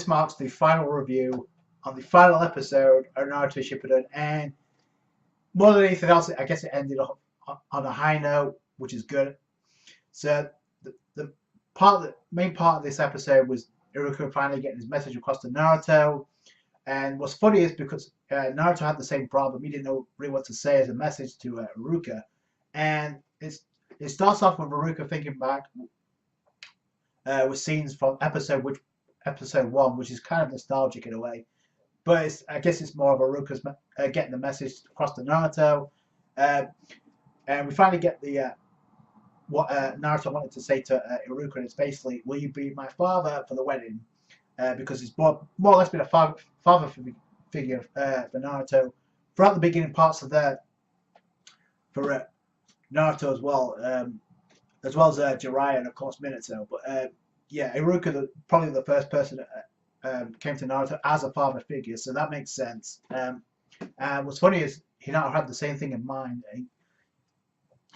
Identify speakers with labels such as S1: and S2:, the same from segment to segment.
S1: marks the final review on the final episode of Naruto Shippuden, and more than anything else, I guess it ended up on a high note, which is good. So the main part of this episode was Iruka finally getting his message across to Naruto. And what's funny is because Naruto had the same problem, he didn't know really what to say as a message to Iruka. And it starts off with Iruka thinking back with scenes from episode 1, which is kind of nostalgic in a way. But I guess it's more of Iruka's getting the message across to Naruto. And we finally get the what Naruto wanted to say to Iruka, and it's basically, will you be my father for the wedding? Because he's more or less been a father figure for Naruto throughout the beginning parts of for Naruto as well as Jiraiya and of course Minato. But yeah, Iruka probably the first person that came to Naruto as a father figure, so that makes sense. And what's funny is Hinata had the same thing in mind.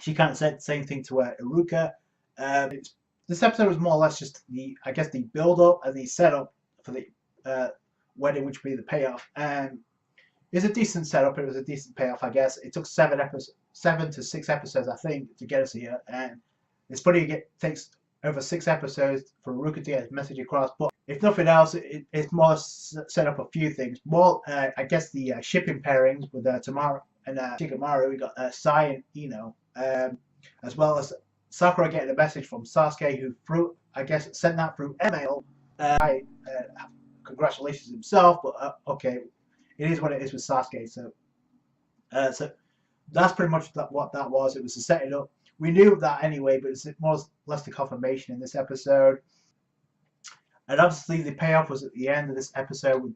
S1: She kind of said the same thing to Iruka. This episode was more or less just the build up and the setup for the wedding, which would be the payoff. And it's a decent setup. It was a decent payoff, I guess. It took 7 to 6 episodes, I think, to get us here. And it's funny it takes over 6 episodes for Iruka to get his message across. But if nothing else, it's more set up a few things. More, I guess, the shipping pairings with Tamaru and Shikamaru. We got Sai and Ino. As well as Sakura getting a message from Sasuke, who sent that through email. Congratulations himself, but okay, it is what it is with Sasuke. So that's pretty much what that was. It was to set it up. We knew that anyway, but it's more or less the confirmation in this episode. And obviously, the payoff was at the end of this episode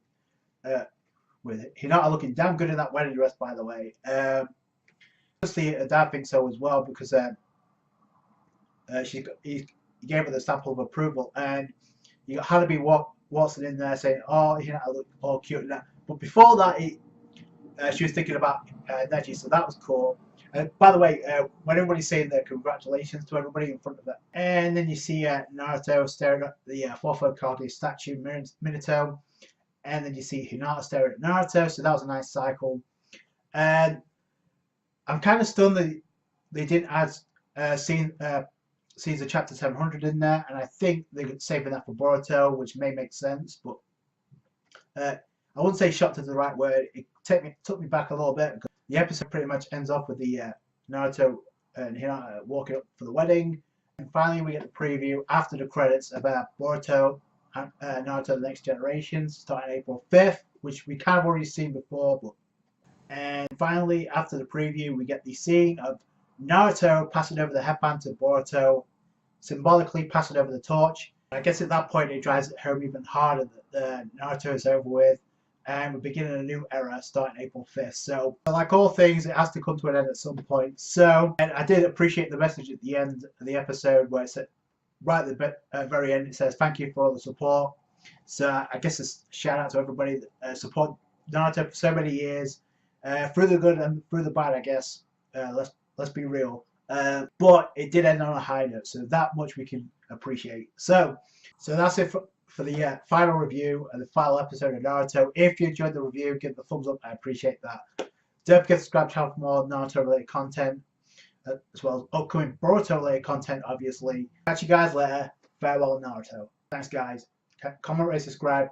S1: with Hinata looking damn good in that wedding dress, by the way. Obviously, Dad thinks so as well because he gave her the stamp of approval, and you got Hanabi Watson in there saying, "Oh, you know, I look all cute and that." But before that, she was thinking about Neji, so that was cool. By the way, when everybody's saying their congratulations to everybody in front of that, and then you see Naruto staring at the Hokage statue, Minato, and then you see Hinata staring at Naruto. So that was a nice cycle, and I'm kind of stunned that they didn't add scenes of chapter 700 in there, and I think they're saving that for Boruto, which may make sense. But I wouldn't say shocked is the right word. It took me back a little bit because the episode pretty much ends off with the Naruto and Hinata walking up for the wedding, and finally we get the preview after the credits about Boruto and Naruto: The Next Generation starting April 5th, which we kind of already seen before, but. And finally, after the preview, we get the scene of Naruto passing over the headband to Boruto, symbolically passing over the torch. I guess at that point it drives it home even harder that Naruto is over with, and we're beginning a new era starting April 5th. So, like all things, it has to come to an end at some point. So, and I did appreciate the message at the end of the episode where it said, right at the very end, it says, "Thank you for all the support." So, I guess a shout out to everybody that supported Naruto for so many years. Through the good and through the bad, I guess. Let's be real. But it did end on a high note, so that much we can appreciate. So that's it for the final review and the final episode of Naruto. If you enjoyed the review, give it a thumbs up. I appreciate that. Don't forget to subscribe to the channel for more Naruto-related content, as well as upcoming Boruto-related content, obviously. Catch you guys later. Farewell, Naruto. Thanks, guys. Comment, rate, subscribe.